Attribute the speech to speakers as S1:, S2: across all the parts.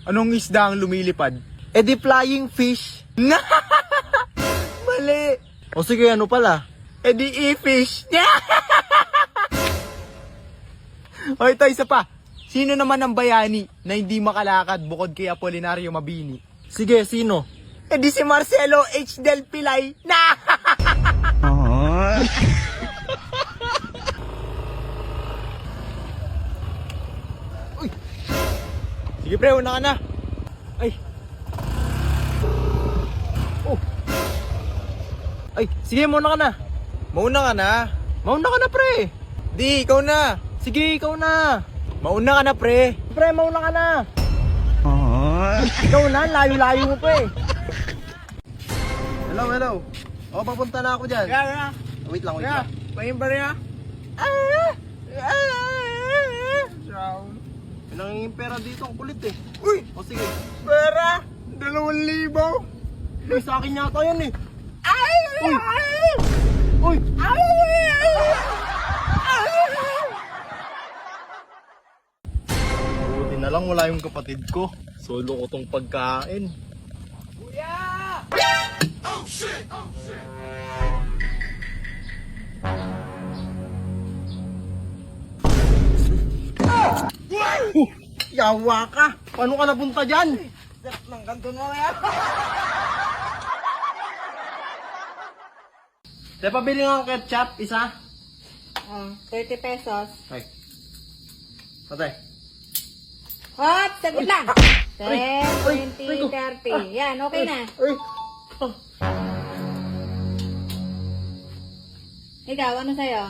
S1: Anong isda ang lumilipad?
S2: Eh di flying fish.
S1: Mali.
S2: O sige, ano pala?
S1: Eh di e-fish. O ito, isa pa. Sino naman ang bayani na hindi makalakad bukod kay Apolinario Mabini?
S2: Sige, sino?
S1: Eh di si Marcelo H. Del Pilay. Uy. Sige pre, una ka na. Ay. Oh. Ay, sige, mauna ka na.
S2: Mauna ka na.
S1: Mauna ka na pre.
S2: Di, ikaw na.
S1: Sige, ikaw na. Mauna ka na pre. Pre, mauna ka na. Ikaw na, layo-layo mo pa eh.
S2: Hello. O, papunta na ako dyan.
S1: Kaya,
S2: Wait lang.
S1: pahin pa rin ha.
S2: Nangingin pera dito, ang kulit eh.
S1: Uy,
S2: O sige.
S1: pera. 2,000.
S2: May sa akin yata yan eh.
S1: Uy. Uy.
S2: Buti na lang wala yung kapatid ko. Solo ko tong pagkain.
S1: Kuya!
S2: Yawa ka! Paano ka napunta dyan?
S1: Sarap ng kanto mo ya.
S2: Te, pabili nga ng ketchup, isa.
S3: 30 pesos.
S2: Ay. Patay.
S3: Hop! Saglit lang! 10,
S2: Ay,
S3: 20, 30. Yan, okay na.
S2: Ay.
S3: Ikaw, ano sa'yo?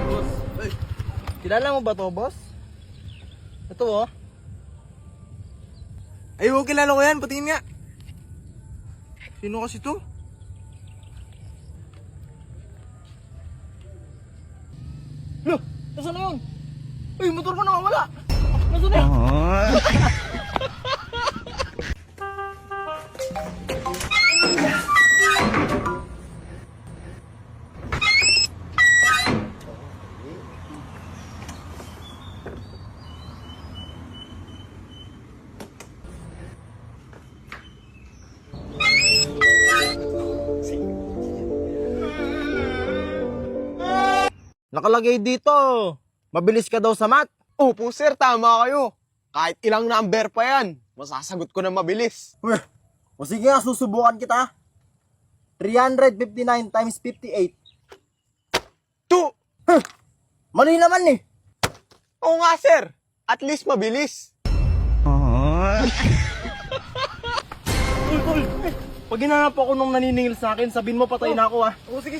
S2: Boss. Ay. Kilala mo ba to, boss? Ito oh.
S1: Ay, huwag kilala ko yan. Patingin nga. Sino kasi to?
S2: Loh! Nasaan na yun? Ay, motor ko nakawala! Nasaan na? Nakalagay dito. Mabilis ka daw sa math.
S1: Opo sir, tama kayo. Kahit ilang number pa yan, masasagot ko na mabilis.
S2: O sige nga, susubukan kita. 359 times 58.
S1: 2!
S2: Mali naman eh.
S1: Oo nga sir, at least mabilis.
S2: Tol. Pag hinanap ako nung naniningil sa akin, sabihin mo patay na ako ah.
S1: Oo, sige.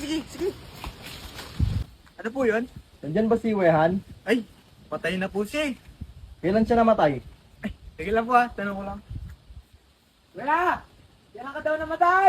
S1: Ano po yun?
S2: Nandyan ba si Wehan?
S1: Ay, patay na po siya eh.
S2: Kailan siya namatay?
S1: Ay, sige lang po ha, tanong ko lang. Wala! Kailan ka daw namatay?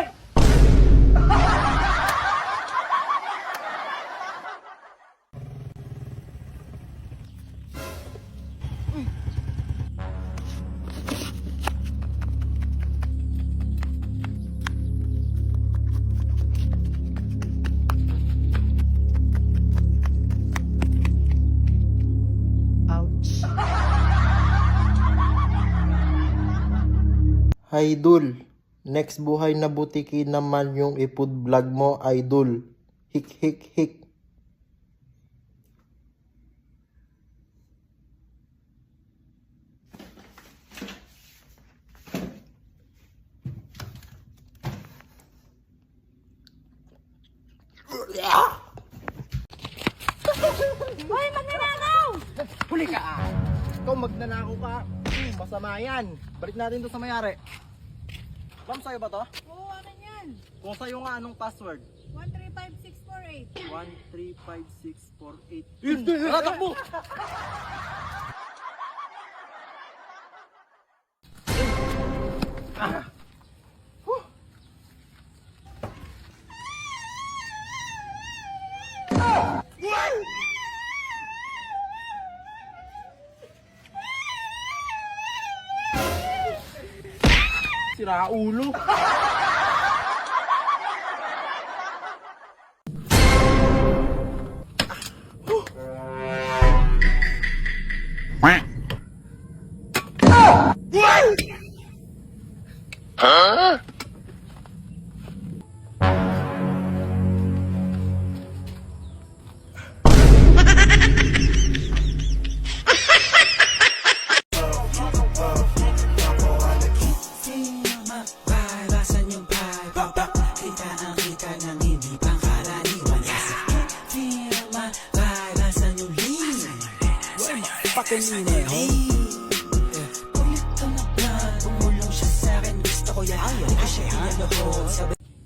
S2: Idol, next buhay na butiki naman yung i-food vlog mo, Idol. Hik.
S3: Hoy, magnanakaw!
S2: Huli ka ah! Ikaw magnanakaw ka. Masama yan. Balik natin to sa mayari. Ma'am, sa'yo ba to?
S3: Oo, ano yan?
S2: Kung sa'yo nga, anong password?
S3: 135648.
S2: 135648. Yun! Tara, takbo! Sira ulo.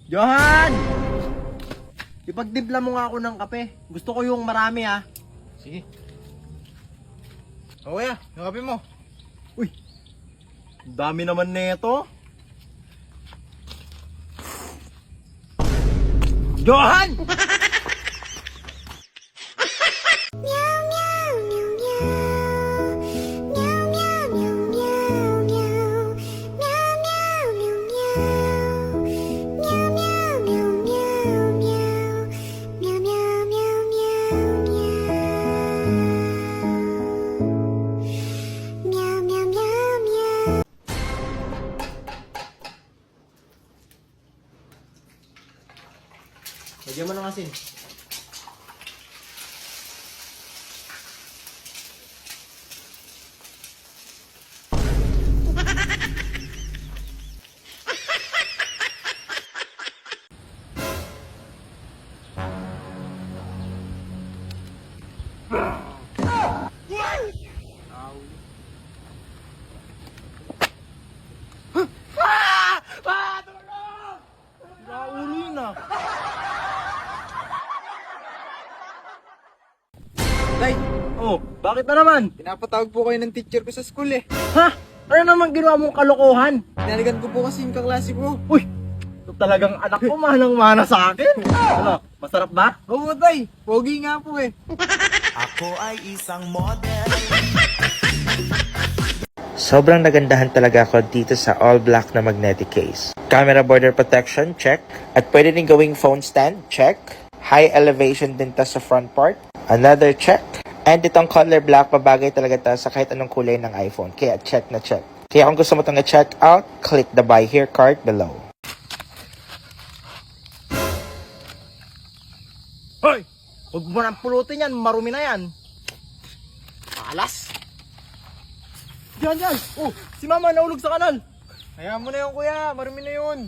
S2: Johan! Ipagtimpla mo nga ako ng kape. Gusto ko yung marami ha.
S1: Sige. O kuya, yung kape mo.
S2: Uy! Ang dami naman nito. Johan! Lagyan mo ng asin. Naulo yun ah.
S1: Tay,
S2: Oh, bakit na naman?
S1: pinapatawag po kayo ng teacher ko sa school eh.
S2: Ha? Ano naman ginawa mong kalokohan?
S1: Pinaligan ko po kasi yung kaklase ko.
S2: Uy! Ito talagang anak ko, manang-mana sa akin. Ano, masarap ba?
S1: Oo tay, pogi nga po eh.
S4: Sobrang nagandahan talaga ako dito sa all black na magnetic case. Camera border protection, check. At pwede din gawing phone stand, check. High elevation din ta sa front part, another check. And itong color black, babagay talaga ta sa kahit anong kulay ng iPhone. Kaya check na check. Kaya kung gusto mo itong i-check out, click the buy here card below.
S2: Hoy! Huwag mo nang pulutin yan, marumi na yan. Alas! Diyan, diyan! Oh, si mama naulog sa kanal.
S1: Hayaan mo na yun kuya, marumi na yun.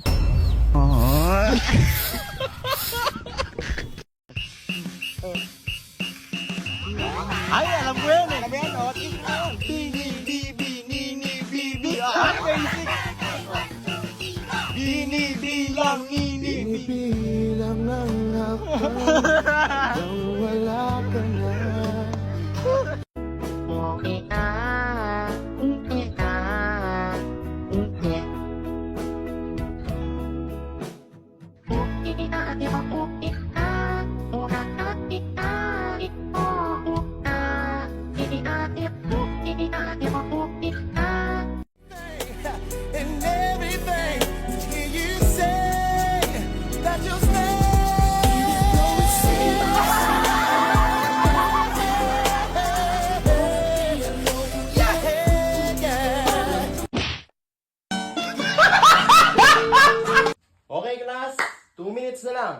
S2: Ay, alam ko yan eh.
S1: Ano yan, o? Bini, bibi, nini, bibi. Ah, basic. Bini, bilang, nini, bibi.
S5: Bilang ng hapon wala ka na.
S1: And everything you say that you'll stay.
S2: Okay, class. 2 minutes na lang.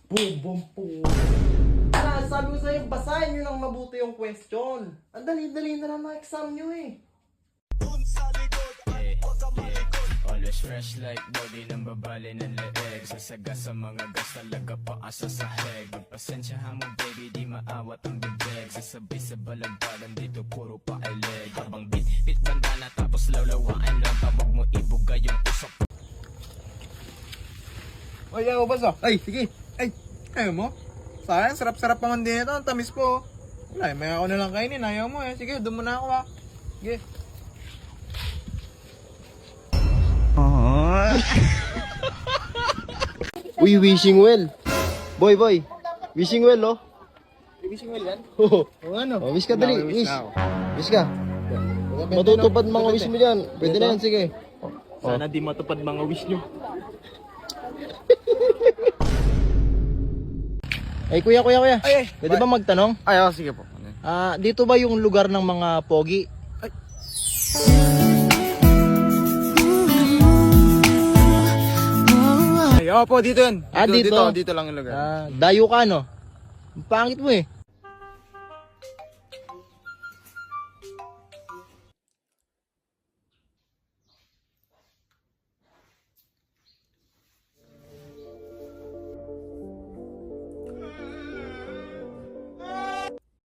S2: Boom, boom, boom. Sabi ko sa'yo, basahin nyo ng mabuti yung question. Ang dali-dali na lang mga exam nyo eh.
S6: Always fresh like body ng babali ng leeg. Sasaga sa mga gas talaga paasa sa heg. Magpasensyahan mo baby, di maawat ang bibig. Sasabay sa balagbagan dito puro pa ay leg. Habang bit bandana tapos lawlawain lang. Tawag mo ibuga yung usok.
S1: Oy, ako baso.
S2: Ay, sige.
S1: Ay, ayaw mo? Sayang, sarap-sarap naman din ito. Ang tamis po. Wala, may ako na lang kainin. Ayaw mo eh. Sige, doon muna ako ha. Sige.
S2: Uy, wishing well. Boy, boy. Wishing well, oh.
S1: Wishing well yan?
S2: Oo.
S1: O ano?
S2: Oh, wish ka dali.
S1: Wish
S2: Wish.
S1: na ako.
S2: Wish ka. Matutupad mga wish mo dyan. Pwede na yan, sige.
S6: Sana di matupad mga wish nyo.
S2: Ay, kuya.
S1: Ay,
S2: Pwede ba magtanong?
S1: Ay, sige po.
S2: Dito ba yung lugar ng mga pogi?
S1: Ay, opo, dito yun.
S2: Dito?
S1: Dito lang yung lugar.
S2: Dayo ka, no? Ang pangit mo eh.